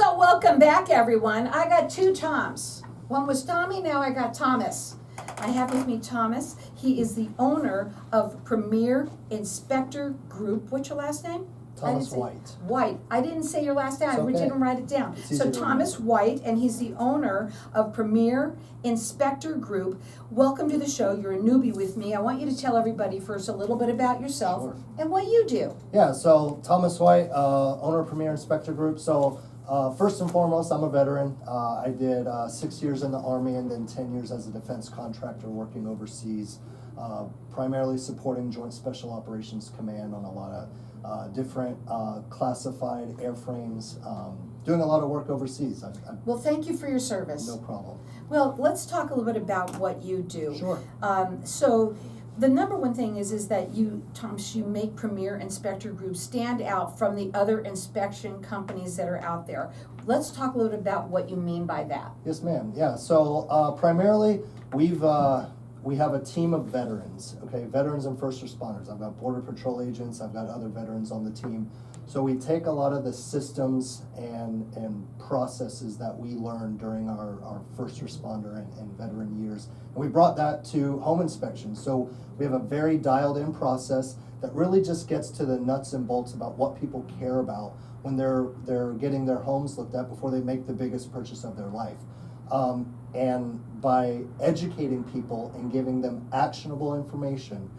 So welcome back, everyone. I got two Toms. One was Tommy, now I got Thomas. I have with me Thomas. He is the owner of Premier Inspector Group. What's your last name? Thomas White. White. I didn't say your last name. It's I okay. didn't write it down. It's easy So to Thomas remember. White, and he's the owner of Premier Inspector Group. Welcome to the show. You're a newbie with me. I want you to tell everybody first a little bit about yourself Sure. and what you do. Yeah, so Thomas White, owner of Premier Inspector Group. So first and foremost, I'm a veteran. I did 6 years in the Army and then 10 years as a defense contractor working overseas, primarily supporting Joint Special Operations Command on a lot of different classified airframes, doing a lot of work overseas. Well, thank you for your service. No problem. Well, let's talk a little bit about what you do. Sure. So the number one thing is that you, Thomas, you make Premier Inspector Group stand out from the other inspection companies that are out there. Let's talk a little bit about what you mean by that. Yes, ma'am. Yeah. So primarily, we have a team of veterans. Okay, veterans and first responders. I've got Border Patrol agents. I've got other veterans on the team. So we take a lot of the systems and processes that we learned during our first responder and veteran years, and we brought that to home inspection. So we have a very dialed in process that really just gets to the nuts and bolts about what people care about when they're getting their homes looked at before they make the biggest purchase of their life. And by educating people and giving them actionable information,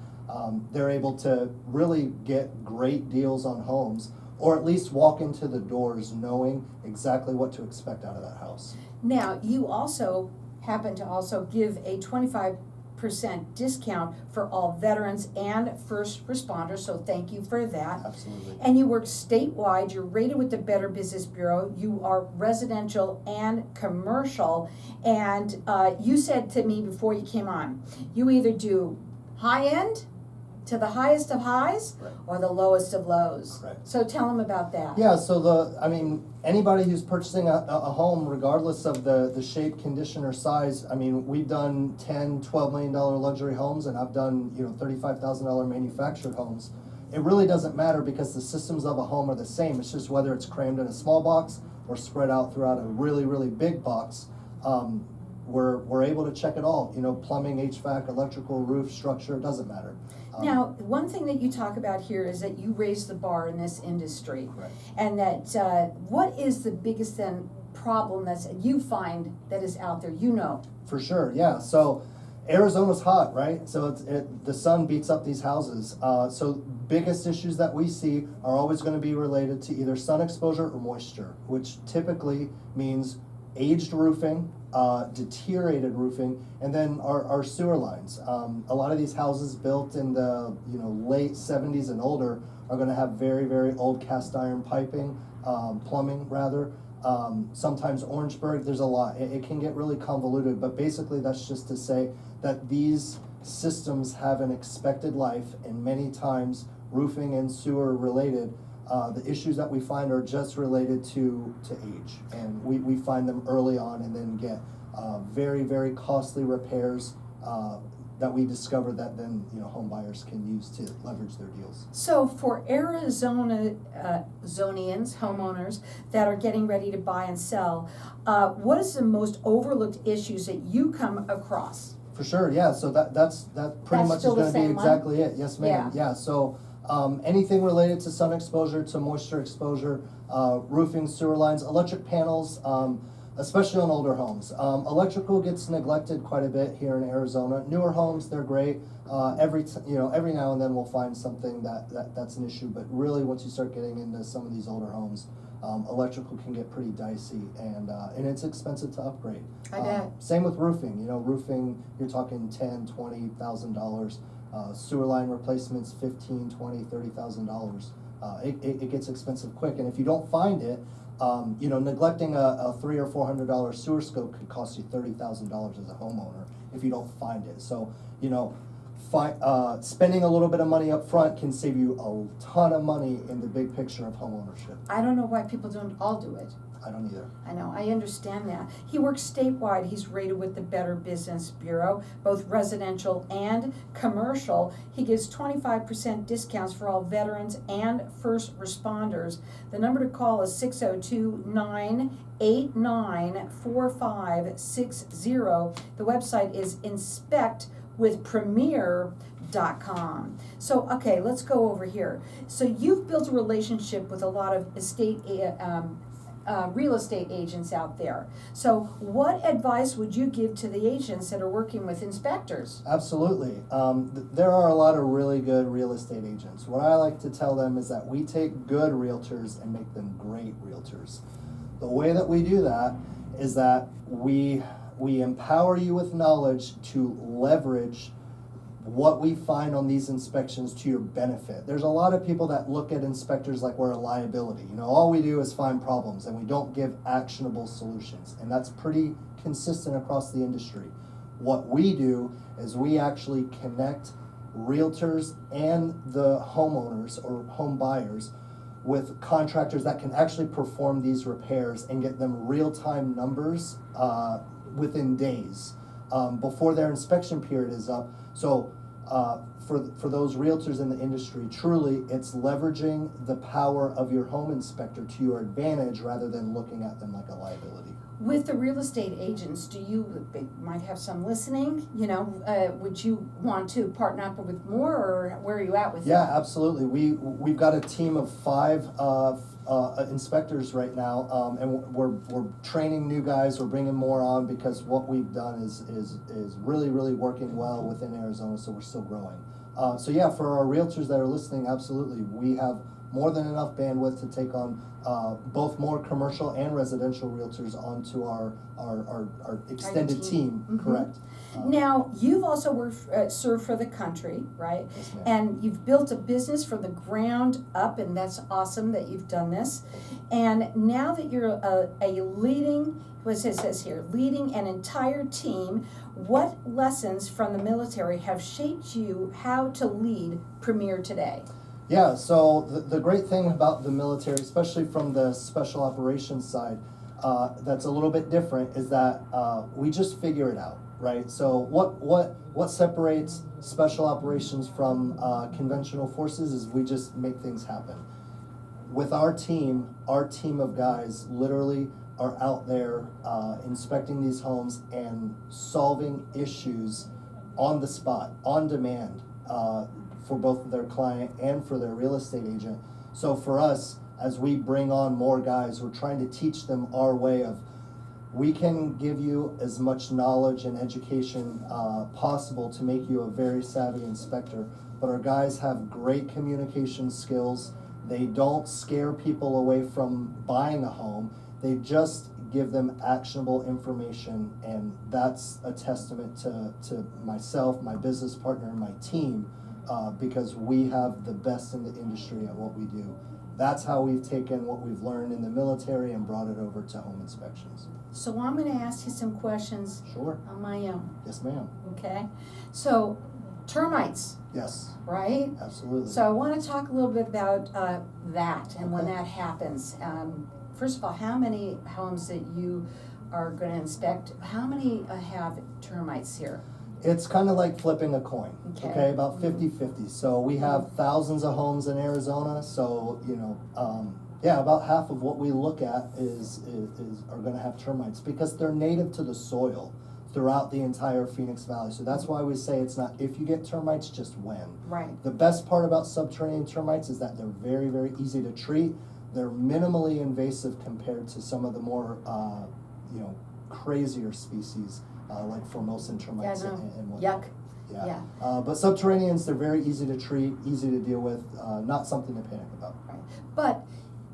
they're able to really get great deals on homes, or at least walk into the doors knowing exactly what to expect out of that house. Now, you also happen to also give a 25% discount for all veterans and first responders, so thank you for that. Absolutely. And you work statewide, you're rated with the Better Business Bureau, you are residential and commercial, and you said to me before you came on, you either do high end to the highest of highs, Right. or the lowest of lows. Correct. So tell them about that. Yeah, so anybody who's purchasing a home, regardless of the shape, condition, or size, we've done $10, $12 million luxury homes, and I've done, $35,000 manufactured homes. It really doesn't matter because the systems of a home are the same. It's just whether it's crammed in a small box or spread out throughout a really, really big box. We're able to check it all. Plumbing, HVAC, electrical, roof, structure, it doesn't matter. Now, one thing that you talk about here is that you raise the bar in this industry. Right. And that, what is the biggest then problem that you find that is out there, For sure, yeah. So Arizona's hot, right? So the sun beats up these houses. So biggest issues that we see are always going to be related to either sun exposure or moisture, which typically means aged roofing, deteriorated roofing, and then our sewer lines. A lot of these houses built in the late 70s and older are going to have very, very old cast iron piping, plumbing rather. Sometimes Orangeburg, there's a lot. It can get really convoluted, but basically that's just to say that these systems have an expected life, and many times roofing and sewer related, the issues that we find are just related to age, and we find them early on and then get very, very costly repairs that we discover that then home buyers can use to leverage their deals. So for Arizona Zonians, homeowners that are getting ready to buy and sell, what is the most overlooked issues that you come across? For sure, yeah. So that pretty much is still the going to be same one? exactly it. Yes, ma'am. Yeah. So anything related to sun exposure, to moisture exposure, roofing, sewer lines, electric panels, especially on older homes. Electrical gets neglected quite a bit here in Arizona. Newer homes, they're great. Every now and then we'll find something that's an issue. But really, once you start getting into some of these older homes, electrical can get pretty dicey, and it's expensive to upgrade. I bet. Same with roofing. Roofing, you're talking $10,000, $20,000. Sewer line replacements, $15,000, $20,000, $30,000. It gets expensive quick, and if you don't find it, neglecting a $300 or $400 sewer scope could cost you $30,000 as a homeowner if you don't find it. So, spending a little bit of money up front can save you a ton of money in the big picture of homeownership. I don't know why people don't all do it. I don't either. I know, I understand that. He works statewide. He's rated with the Better Business Bureau, both residential and commercial. He gives 25% discounts for all veterans and first responders. The number to call is 602-989-4560. The website is inspectwithpremier.com. So, okay, let's go over here. So you've built a relationship with a lot of real estate agents out there. So what advice would you give to the agents that are working with inspectors? Absolutely. There are a lot of really good real estate agents. What I like to tell them is that we take good realtors and make them great realtors. The way that we do that is that we empower you with knowledge to leverage what we find on these inspections to your benefit. There's a lot of people that look at inspectors like we're a liability. You know, all we do is find problems and we don't give actionable solutions. And that's pretty consistent across the industry. What we do is we actually connect realtors and the homeowners or home buyers with contractors that can actually perform these repairs and get them real-time numbers within days before their inspection period is up. So for those realtors in the industry, truly it's leveraging the power of your home inspector to your advantage rather than looking at them like a liability. With the real estate agents, they might have some listening, would you want to partner up with more, or where are you at with Yeah, that? absolutely. We've got a team of 5 inspectors right now, and we're training new guys. We're bringing more on because what we've done is really, really working well within Arizona. So we're still growing. So yeah, for our realtors that are listening, absolutely, we have more than enough bandwidth to take on both more commercial and residential realtors onto our extended team. Mhm. Correct. Now, you've also served for the country, right? Yes, ma'am. And you've built a business from the ground up, and that's awesome that you've done this. And now that you're leading an entire team, what lessons from the military have shaped you how to lead Premier today? Yeah, so the great thing about the military, especially from the special operations side, that's a little bit different, is that we just figure it out, right? So what separates special operations from conventional forces is we just make things happen. With our team of guys literally are out there inspecting these homes and solving issues on the spot, on demand, for both their client and for their real estate agent. So for us, as we bring on more guys, we're trying to teach them our way of, we can give you as much knowledge and education possible to make you a very savvy inspector, but our guys have great communication skills. They don't scare people away from buying a home. They just give them actionable information, and that's a testament to myself, my business partner, and my team, because we have the best in the industry at what we do. That's how we've taken what we've learned in the military and brought it over to home inspections. So I'm going to ask you some questions Sure. on my own, Yes, ma'am. okay? So, termites, Yes, right? absolutely. So I want to talk a little bit about that and when Okay. that happens. First of all, how many homes that you are going to inspect, how many have termites here? It's kind of like flipping a coin, Okay. okay, about 50-50. So we have thousands of homes in Arizona, so, yeah, about half of what we look at are gonna have termites because they're native to the soil throughout the entire Phoenix Valley. So that's why we say it's not if you get termites, just when. Right. The best part about subterranean termites is that they're very, very easy to treat. They're minimally invasive compared to some of the more, crazier species, like Formosan termites Yeah, I know. and whatnot. Yuck. Yeah. Yeah. But subterraneans, they're very easy to treat, easy to deal with, not something to panic about. Right. But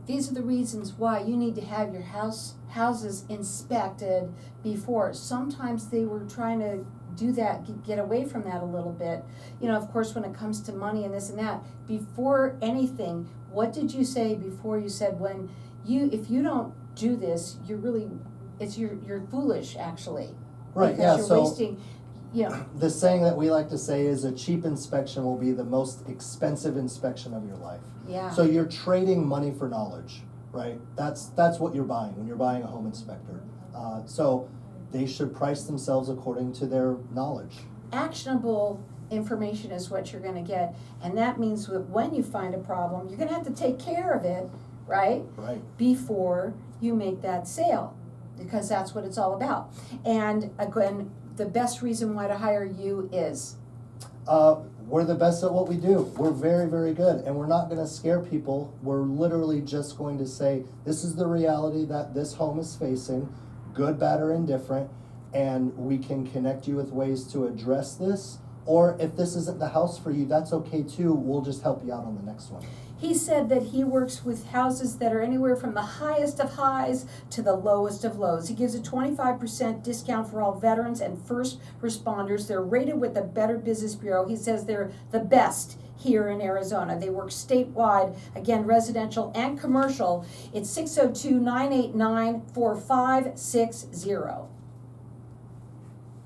these are the reasons why you need to have your houses inspected before. Sometimes they were trying to do that, get away from that a little bit. Of course, when it comes to money and this and that, before anything, what did you say before you said if you don't do this, you're foolish actually. Right, Because yeah, you're so. wasting, Yeah, The saying that we like to say is a cheap inspection will be the most expensive inspection of your life. yeah. So you're trading money for knowledge, right? That's what you're buying when you're buying a home inspector. So they should price themselves according to their knowledge. Actionable information is what you're gonna get, and that means that when you find a problem, you're gonna have to take care of it, right? Right. Before you make that sale, because that's what it's all about. And again, the best reason why to hire you is, We're the best at what we do. We're very, very good, and we're not gonna scare people. We're literally just going to say, this is the reality that this home is facing, good, bad, or indifferent, and we can connect you with ways to address this. Or if this isn't the house for you, that's okay too. We'll just help you out on the next one. he said that he works with houses that are anywhere from the highest of highs to the lowest of lows. He gives a 25% discount for all veterans and first responders. They're rated with the Better Business Bureau. He says they're the best here in Arizona. They work statewide, again, residential and commercial. It's 602-989-4560.